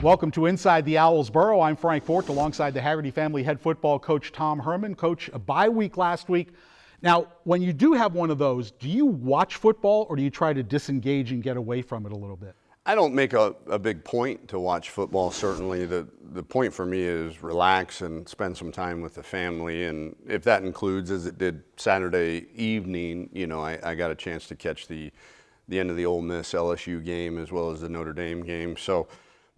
Welcome to Inside the Owls Burrow. I'm Frank Fort alongside the Hagerty Family head football coach Tom Herman. Coach, a bye week last week. Now, when you do have one of those, do you watch football or do you try to disengage and get away from it a little bit? I don't make a big point to watch football, certainly. The point for me is relax and spend some time with the family. And if that includes, as it did Saturday evening, I got a chance to catch the end of the Ole Miss LSU game as well as the Notre Dame game.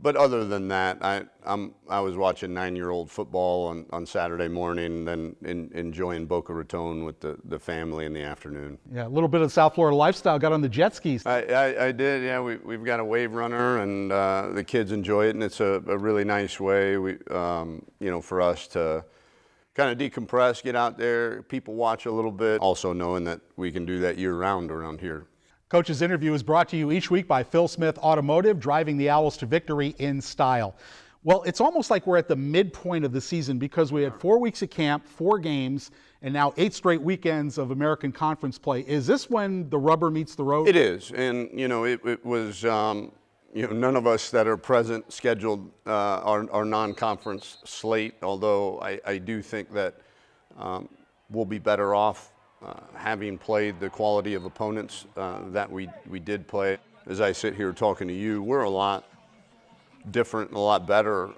But other than that, I was watching 9-year-old football on Saturday morning, and then enjoying Boca Raton with the family in the afternoon. Yeah, a little bit of South Florida lifestyle. Got on the jet skis. I did. Yeah, we've got a wave runner, and the kids enjoy it, and it's a really nice way for us to kind of decompress, get out there, people watch a little bit. Also knowing that we can do that year round around here. Coach's interview is brought to you each week by Phil Smith Automotive, driving the Owls to victory in style. Well, it's almost like we're at the midpoint of the season because we had 4 weeks of camp, 4 games, and now 8 straight weekends of American Conference play. Is this when the rubber meets the road? It is, and it was none of us that are present scheduled our non-conference slate. Although I do think that we'll be better off having played the quality of opponents that we did play. As I sit here talking to you, we're a lot different and a lot better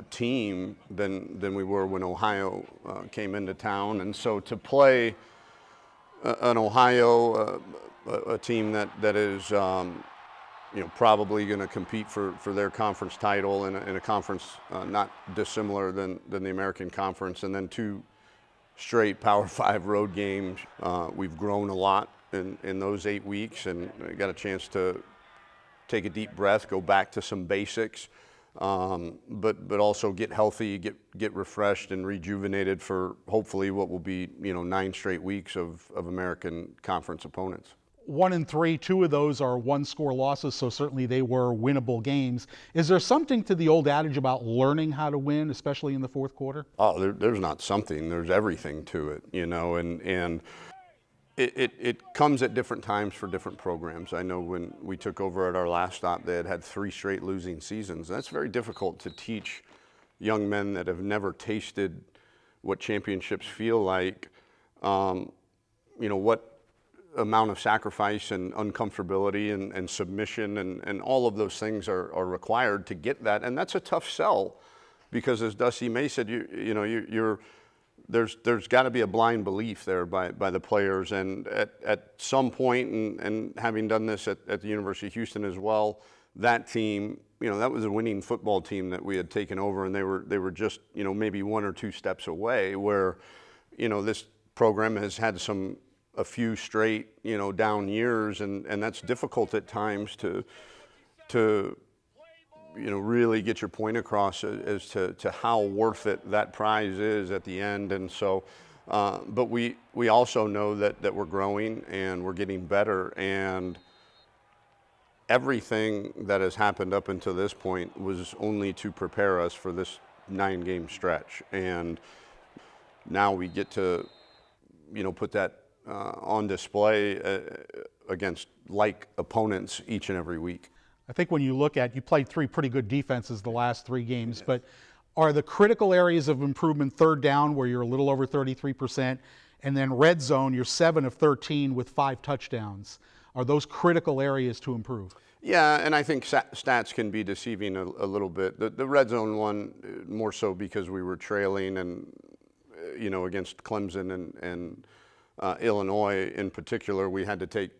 team than we were when Ohio came into town. And so to play an Ohio, a team that is probably going to compete for their conference title in a conference not dissimilar than the American Conference, and then 2 straight Power 5 road games. We've grown a lot in those 8 weeks, and got a chance to take a deep breath, go back to some basics, but also get healthy, get refreshed and rejuvenated for hopefully what will be 9 straight weeks of American Conference opponents. 1 and 3, 2 of those are 1-score losses, so certainly they were winnable games. Is there something to the old adage about learning how to win, especially in the fourth quarter? Oh, there's not something. There's everything to it, and it comes at different times for different programs. I know when we took over at our last stop, they had 3 straight losing seasons. That's very difficult to teach young men that have never tasted what championships feel like, what amount of sacrifice and uncomfortability and submission and all of those things are required to get that. And that's a tough sell because, as Dusty May said, there's got to be a blind belief there by the players. And at some point, and having done this at the University of Houston as well, that team, that was a winning football team that we had taken over, and they were just, maybe 1 or 2 steps away, where, this program has had a few straight, down years, and that's difficult at times to really get your point across as to how worth it that prize is at the end. And so, but we also know that we're growing and we're getting better, and everything that has happened up until this point was only to prepare us for this 9-game stretch. And now we get to, put that on display against like opponents each and every week. I think when you look at, you played 3 pretty good defenses the last 3 games, but are the critical areas of improvement third down, where you're a little over 33%, and then red zone, you're 7 of 13 with 5 touchdowns. Are those critical areas to improve? Yeah, and I think stats can be deceiving a little bit. The red zone one, more so because we were trailing, and against Clemson and Illinois in particular, we had to take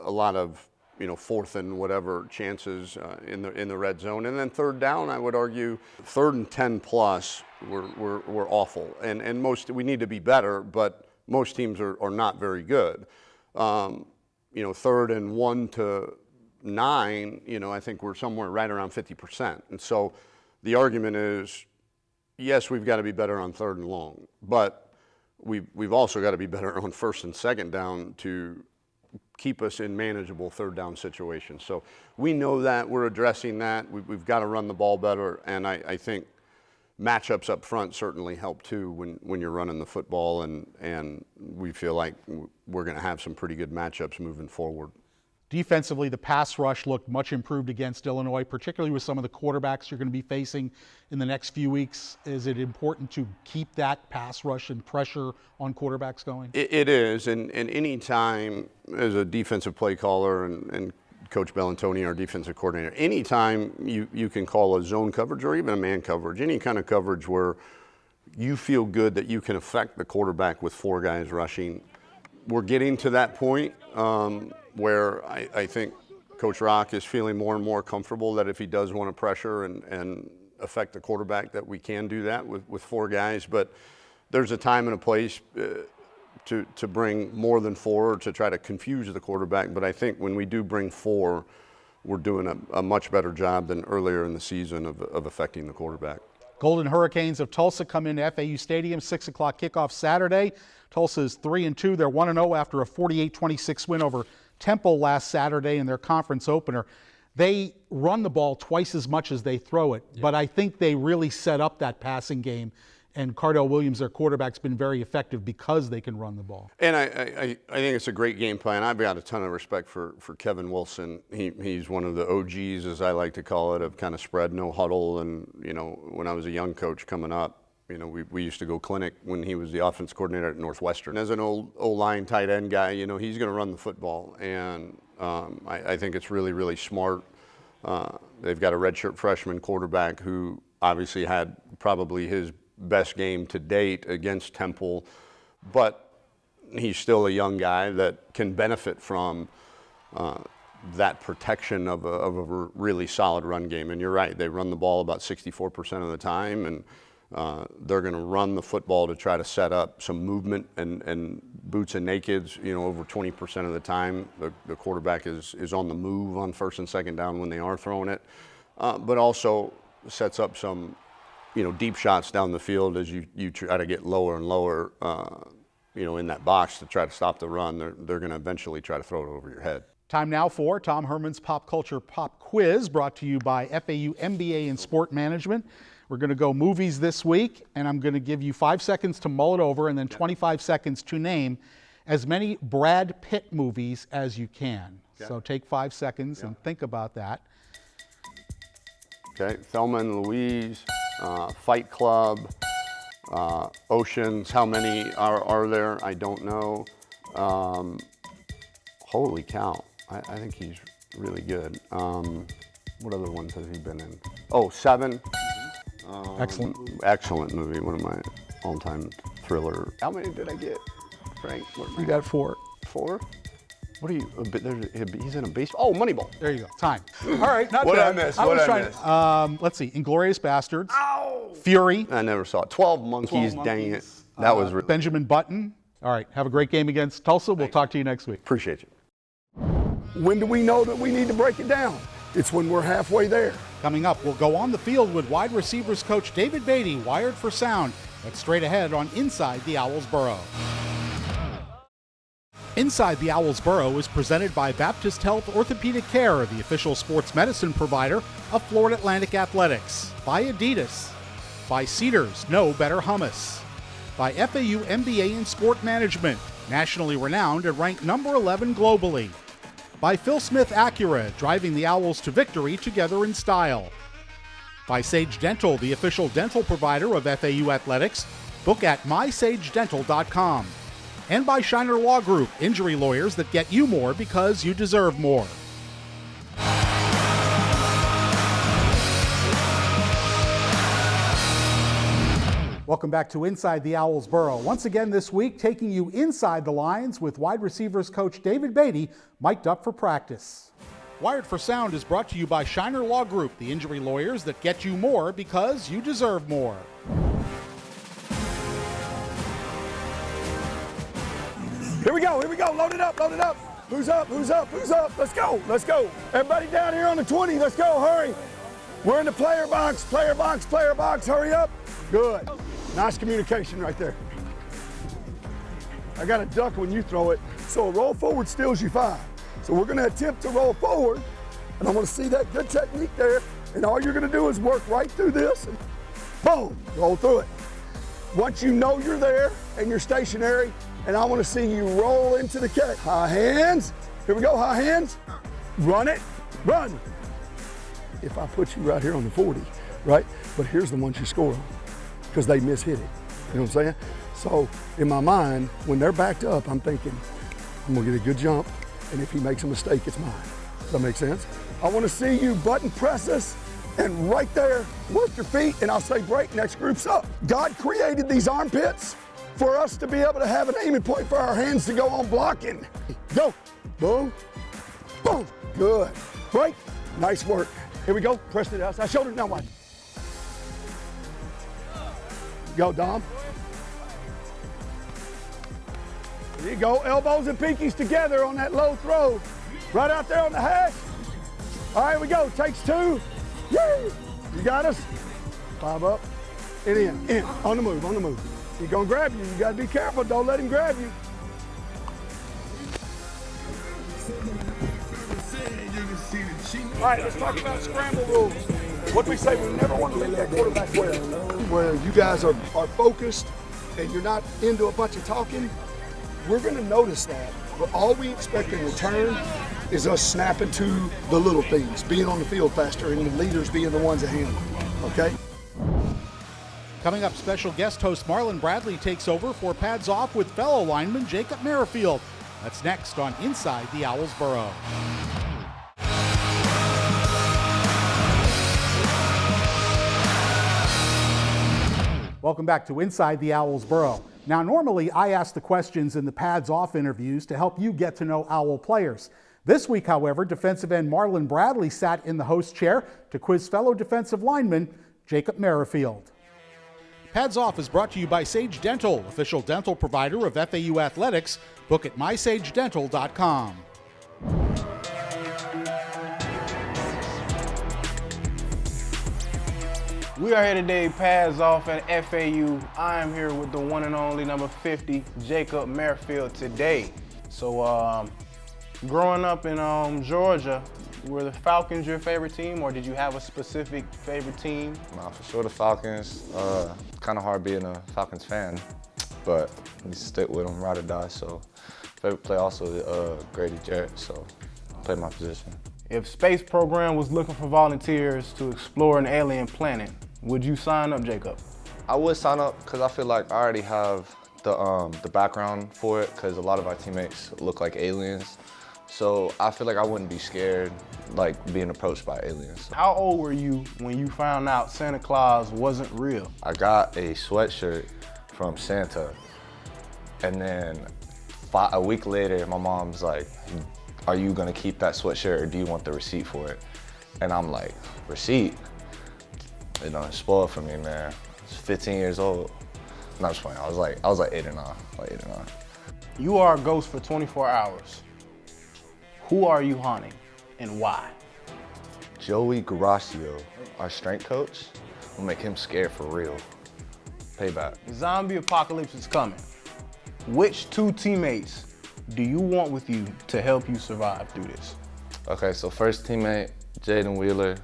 a lot of 4th and whatever chances in the red zone. And then third down, I would argue 3rd and 10 plus were awful. And we need to be better, but most teams are not very good. 3rd and 1 to 9, I think we're somewhere right around 50%. And so the argument is, yes, we've got to be better on 3rd and long, but we've also got to be better on 1st and 2nd down to keep us in manageable 3rd down situations. So we know that, we're addressing that. We've got to run the ball better, and I think matchups up front certainly help too when you're running the football, and we feel like we're going to have some pretty good matchups moving forward. Defensively, the pass rush looked much improved against Illinois, particularly with some of the quarterbacks you're going to be facing in the next few weeks. Is it important to keep that pass rush and pressure on quarterbacks going? It is, and any time as a defensive play caller and Coach Bellantoni, our defensive coordinator, anytime you can call a zone coverage or even a man coverage, any kind of coverage where you feel good that you can affect the quarterback with 4 guys rushing. We're getting to that point where I think Coach Rock is feeling more and more comfortable that if he does want to pressure and affect the quarterback, that we can do that with 4 guys. But there's a time and a place to bring more than 4 to try to confuse the quarterback. But I think when we do bring 4, we're doing a much better job than earlier in the season of affecting the quarterback. Golden Hurricanes of Tulsa come into FAU Stadium, 6 o'clock kickoff Saturday. Tulsa is 3-2. They're 1-0 after a 48-26 win over Temple last Saturday in their conference opener. They run the ball twice as much as they throw it, but I think they really set up that passing game, and Cardell Williams, their quarterback, has been very effective because they can run the ball. And I think it's a great game plan. I've got a ton of respect for Kevin Wilson. He's one of the OGs, as I like to call it, of kind of spread, no huddle. And, when I was a young coach coming up, we used to go clinic when he was the offense coordinator at Northwestern. As an O-line tight end guy, he's going to run the football. And I think it's really, really smart. They've got a redshirt freshman quarterback who obviously had probably his best game to date against Temple, but he's still a young guy that can benefit from that protection of a really solid run game. And you're right, they run the ball about 64% of the time, and they're going to run the football to try to set up some movement and boots and nakeds. Over 20% of the time, the quarterback is on the move on first and second down when they are throwing it, but also sets up some deep shots down the field as you try to get lower and lower, in that box to try to stop the run. They're going to eventually try to throw it over your head. Time now for Tom Herman's Pop Culture Pop Quiz, brought to you by FAU MBA in Sport Management. We're going to go movies this week, and I'm going to give you 5 seconds to mull it over and then 25 seconds to name as many Brad Pitt movies as you can. Okay. So take 5 seconds and think about that. Okay, Thelma and Louise, Fight Club, Oceans. How many are there? I don't know. Holy cow, I think he's really good. What other ones has he been in? Oh, Seven. Excellent. Excellent movie, one of my all-time thriller. How many did I get, Frank? You got 4. 4? What are you, he's in a baseball. Oh, Moneyball. There you go, time. All right, not what bad. I missed? Let's see, Inglourious Bastards. Ow! Fury. I never saw it. 12 Monkeys, dang it. That was really... Benjamin Button. All right, have a great game against Tulsa. We'll talk to you next week. Appreciate you. When do we know that we need to break it down? It's when we're halfway there. Coming up, we'll go on the field with wide receivers coach David Beaty, wired for sound. That's straight ahead on Inside the Owls Burrow. Inside the Owls Burrow is presented by Baptist Health Orthopedic Care, the official sports medicine provider of Florida Atlantic Athletics. By Adidas. By Cedars, no better hummus. By FAU MBA in Sport Management, nationally renowned and ranked number 11 globally. By Phil Smith Acura, driving the Owls to victory together in style. By Sage Dental, the official dental provider of FAU Athletics. Book at mysagedental.com. And by Shiner Law Group, injury lawyers that get you more because you deserve more. Welcome back to Inside the Owls Burrow. Once again this week, taking you inside the lines with wide receivers coach David Beaty, mic'd up for practice. Wired for Sound is brought to you by Shiner Law Group, the injury lawyers that get you more because you deserve more. Here we go, load it up. Who's up? Let's go. Everybody down here on the 20, let's go, hurry. We're in the player box, hurry up. Good. Nice communication right there. I got a duck when you throw it, so a roll forward steals you 5. So we're gonna attempt to roll forward, and I wanna see that good technique there, and all you're gonna do is work right through this, and boom, roll through it. Once you know you're there and you're stationary, and I wanna see you roll into the catch. High hands, here we go, high hands. Run it, run. If I put you right here on the 40, right? But here's the ones you score on because they mishit it. You know what I'm saying? So in my mind, when they're backed up, I'm thinking, I'm gonna get a good jump, and if he makes a mistake, it's mine. Does that make sense? I wanna see you button press us, and right there, work your feet, and I'll say break, next group's up. God created these armpits for us to be able to have an aiming point for our hands to go on blocking. Go, boom, boom, good. Break, nice work. Here we go, press it outside shoulder, now watch. Go, Dom. There you go, elbows and pinkies together on that low throw. Right out there on the hash. All right, here we go, takes 2. Yay! You got us? 5 up, and in, on the move, on the move. He's gonna grab you, you gotta be careful, don't let him grab you. All right, let's talk about scramble rules. What we say, we never want to leave that quarterback where you guys are focused and you're not into a bunch of talking. We're gonna notice that, but all we expect in return is us snapping to the little things, being on the field faster and the leaders being the ones that handle it, okay? Coming up, special guest host Marlon Bradley takes over for Pads Off with fellow lineman Jacob Merrifield. That's next on Inside the Owls Burrow. Welcome back to Inside the Owls Burrow. Now, normally I ask the questions in the Pads Off interviews to help you get to know Owl players. This week, however, defensive end Marlon Bradley sat in the host chair to quiz fellow defensive lineman Jacob Merrifield. Pads Off is brought to you by Sage Dental, official dental provider of FAU Athletics. Book at mysagedental.com. We are here today, Pads Off at FAU. I am here with the one and only number 50, Jacob Merrifield today. So, growing up in Georgia, were the Falcons your favorite team, or did you have a specific favorite team? Nah, for sure the Falcons. Kind of hard being a Falcons fan, but you stick with them, ride or die. So, favorite play also Grady Jarrett, so I played my position. If space program was looking for volunteers to explore an alien planet, would you sign up, Jacob? I would sign up because I feel like I already have the background for it because a lot of our teammates look like aliens. So I feel like I wouldn't be scared like being approached by aliens. How old were you when you found out Santa Claus wasn't real? I got a sweatshirt from Santa, and then a week later, my mom's like, are you gonna keep that sweatshirt or do you want the receipt for it? And I'm like, receipt? You know, it's spoiled for me, man. I was 15 years old. No, I'm just playing. I was like 8 or 9. You are a ghost for 24 hours. Who are you haunting and why? Joey Garaccio, our strength coach, will make him scared for real. Payback. Zombie apocalypse is coming. Which 2 teammates do you want with you to help you survive through this? Okay, so first teammate, Jaden Wheeler,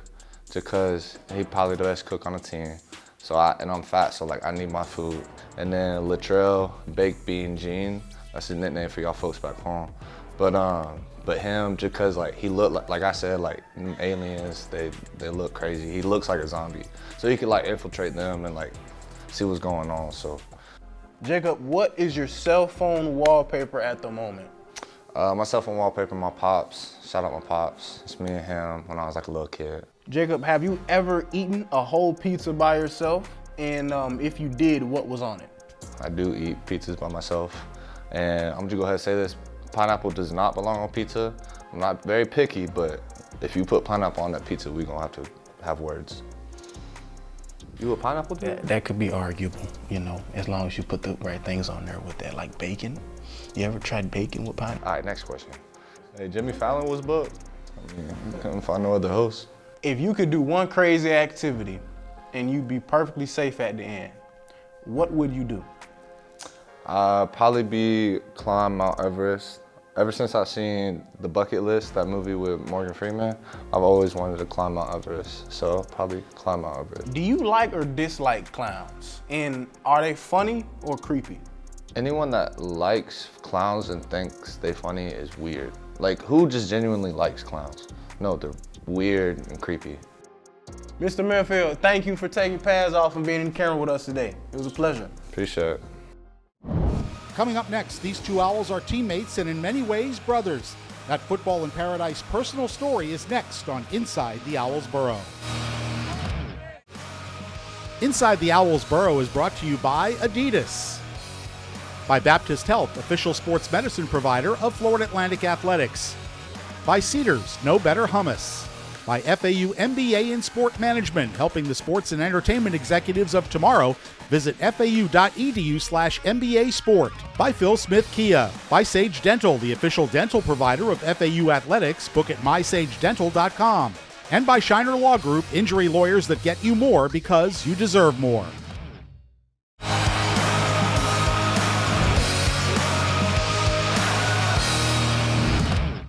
because he probably the best cook on the team. So I'm fat, so like I need my food. And then Latrell, Baked Bean Gene, that's his nickname for y'all folks back home. But him, just cause like he looked like I said, like aliens, they look crazy. He looks like a zombie. So he could like infiltrate them and like see what's going on, so. Jacob, what is your cell phone wallpaper at the moment? My cell phone wallpaper, my pops. Shout out my pops. It's me and him when I was like a little kid. Jacob, have you ever eaten a whole pizza by yourself? And if you did, what was on it? I do eat pizzas by myself. And I'm just go ahead and say this, pineapple does not belong on pizza. I'm not very picky, but if you put pineapple on that pizza, we're gonna have to have words. You a pineapple dude? That could be arguable, you know, as long as you put the right things on there with that, like bacon. You ever tried bacon with pineapple? All right, next question. Hey, Jimmy Fallon was booked. I mean, couldn't find no other host. If you could do one crazy activity and you'd be perfectly safe at the end, what would you do? Probably be climb Mount Everest. Ever since I've seen The Bucket List, that movie with Morgan Freeman, I've always wanted to climb Mount Everest. So probably climb Mount Everest. Do you like or dislike clowns? And are they funny or creepy? Anyone that likes clowns and thinks they funny is weird. Like, who just genuinely likes clowns? No, they're weird and creepy. Mr. Merrifield, thank you for taking pads off and being in camera with us today. It was a pleasure. Appreciate it. Coming up next, these two Owls are teammates and in many ways brothers. That Football in Paradise personal story is next on Inside the Owls Burrow. Inside the Owls Burrow is brought to you by Adidas, by Baptist Health, official sports medicine provider of Florida Atlantic Athletics, by Cedars, No Better Hummus, by FAU MBA in Sport Management, helping the sports and entertainment executives of tomorrow. Visit fau.edu/MBA Sport. By Phil Smith Kia. By Sage Dental, the official dental provider of FAU Athletics. Book at mysagedental.com. And by Shiner Law Group, injury lawyers that get you more because you deserve more.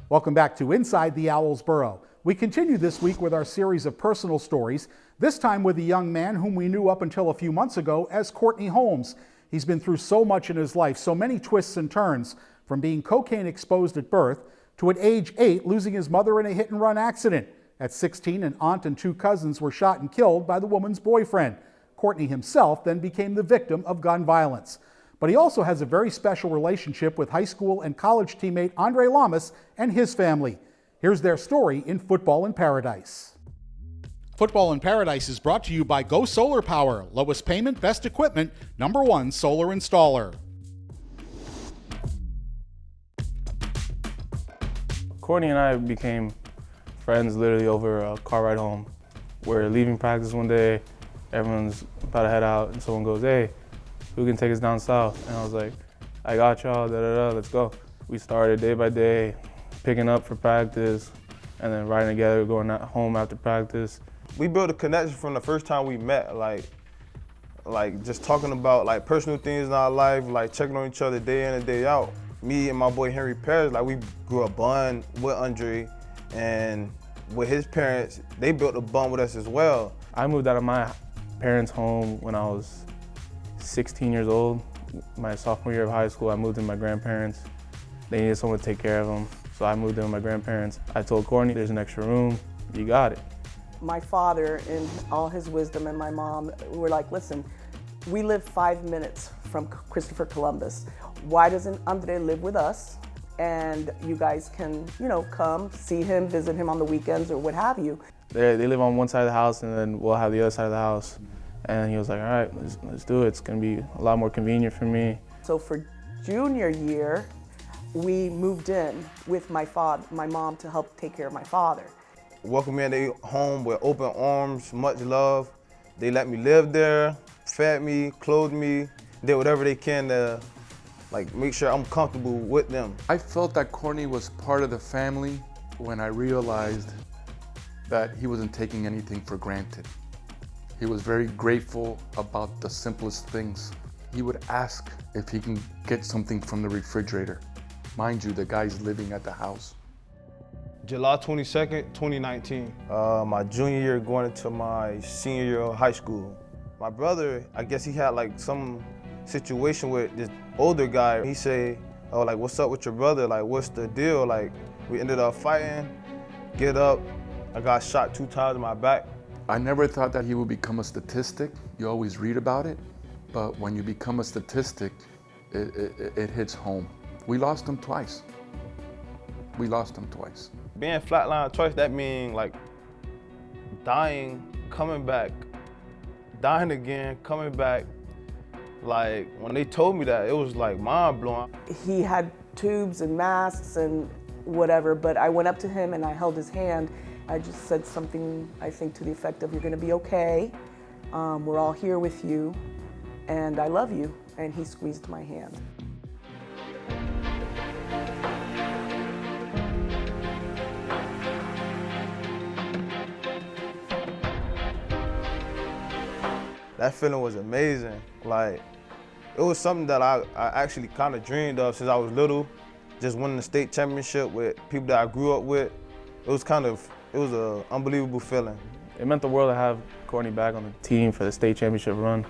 Welcome back to Inside the Owls Burrow. We continue this week with our series of personal stories, this time with a young man whom we knew up until a few months ago as Courtney Holmes. He's been through so much in his life, so many twists and turns, from being cocaine exposed at birth to at age 8 losing his mother in a hit-and-run accident. At 16, an aunt and 2 cousins were shot and killed by the woman's boyfriend. Courtney himself then became the victim of gun violence. But he also has a very special relationship with high school and college teammate Andre Lamas and his family. Here's their story in Football in Paradise. Football in Paradise is brought to you by Go Solar Power, lowest payment, best equipment, #1 solar installer. Courtney and I became friends literally over a car ride home. We're leaving practice one day, everyone's about to head out, and someone goes, "Hey, who can take us down south?" And I was like, "I got y'all, let's go." We started day by day, picking up for practice, and then riding together, going home after practice. We built a connection from the first time we met, like just talking about like personal things in our life, like checking on each other day in and day out. Me and my boy Henry Perez, like we grew a bond with Andre, and with his parents, they built a bond with us as well. I moved out of my parents' home when I was 16 years old. My sophomore year of high school, I moved in with my grandparents. They needed someone to take care of them, so I moved in with my grandparents. I told Courtney, "There's an extra room, you got it." My father, in all his wisdom, and my mom were like, "Listen, we live 5 minutes from Christopher Columbus. Why doesn't Andre live with us? And you guys can, come see him, visit him on the weekends or what have you." They live on one side of the house, and then we'll have the other side of the house. And he was like, "All right, let's do it. It's gonna be a lot more convenient for me." So for junior year, we moved in with my mom to help take care of my father. Welcomed me in their home with open arms, much love. They let me live there, fed me, clothed me, did whatever they can to make sure I'm comfortable with them. I felt that Courtney was part of the family when I realized that he wasn't taking anything for granted. He was very grateful about the simplest things. He would ask if he can get something from the refrigerator. Mind you, the guy's living at the house. July 22nd, 2019. My junior year going into my senior year of high school. My brother, I guess he had some situation with this older guy. He said, "Oh, what's up with your brother? What's the deal?" We ended up fighting, get up. I got shot 2 times in my back. I never thought that he would become a statistic. You always read about it, but when you become a statistic, it hits home. We lost him twice. Being flatlined twice, that means dying, coming back, dying again, coming back. When they told me that, it was mind blowing. He had tubes and masks and whatever, but I went up to him and I held his hand. I just said something, I think, to the effect of, "You're gonna be okay. We're all here with you, and I love you." And he squeezed my hand. That feeling was amazing. It was something that I actually kind of dreamed of since I was little. Just winning the state championship with people that I grew up with. It was an unbelievable feeling. It meant the world to have Courtney back on the team for the state championship run.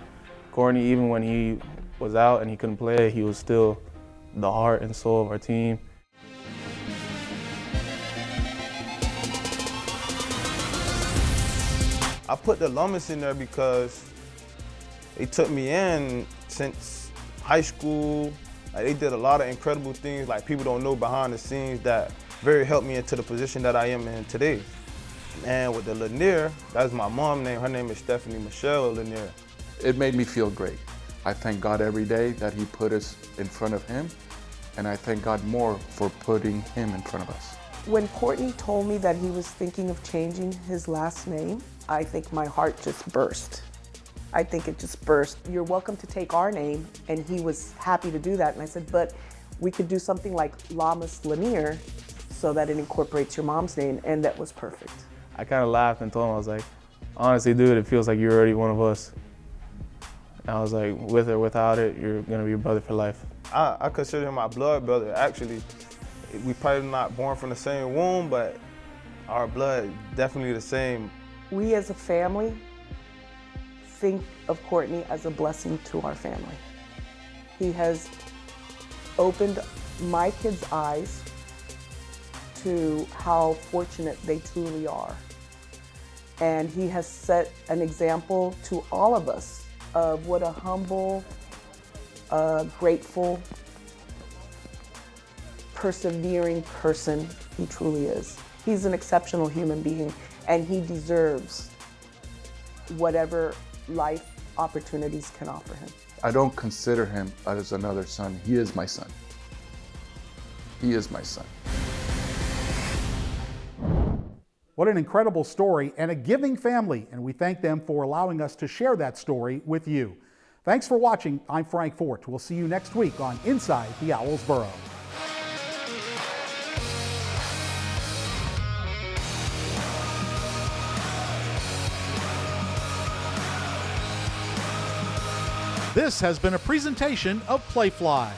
Courtney, even when he was out and he couldn't play, he was still the heart and soul of our team. I put the Lamas in there because they took me in since high school. Like, they did a lot of incredible things like people don't know behind the scenes that very helped me into the position that I am in today. And with the Lanier, that's my mom's name. Her name is Stephanie Michelle Lanier. It made me feel great. I thank God every day that He put us in front of Him, and I thank God more for putting Him in front of us. When Courtney told me that he was thinking of changing his last name, I think my heart just burst. I think it just burst. You're welcome to take our name, and he was happy to do that. And I said, but we could do something like Lamas-Lanier so that it incorporates your mom's name, and that was perfect. I kind of laughed and told him, I was like, honestly, dude, it feels like you're already one of us. And I was like, with or without it, you're gonna be a brother for life. I consider him my blood brother. Actually, we probably not born from the same womb, but our blood definitely the same. We as a family think of Courtney as a blessing to our family. He has opened my kids' eyes to how fortunate they truly are. And he has set an example to all of us of what a humble, grateful, persevering person he truly is. He's an exceptional human being, and he deserves whatever life opportunities can offer him. I don't consider him as another son. He is my son. He is my son. What an incredible story and a giving family, and we thank them for allowing us to share that story with you. Thanks for watching. I'm Frank Fort. We'll see you next week on Inside the Owls Burrow. This has been a presentation of Playfly.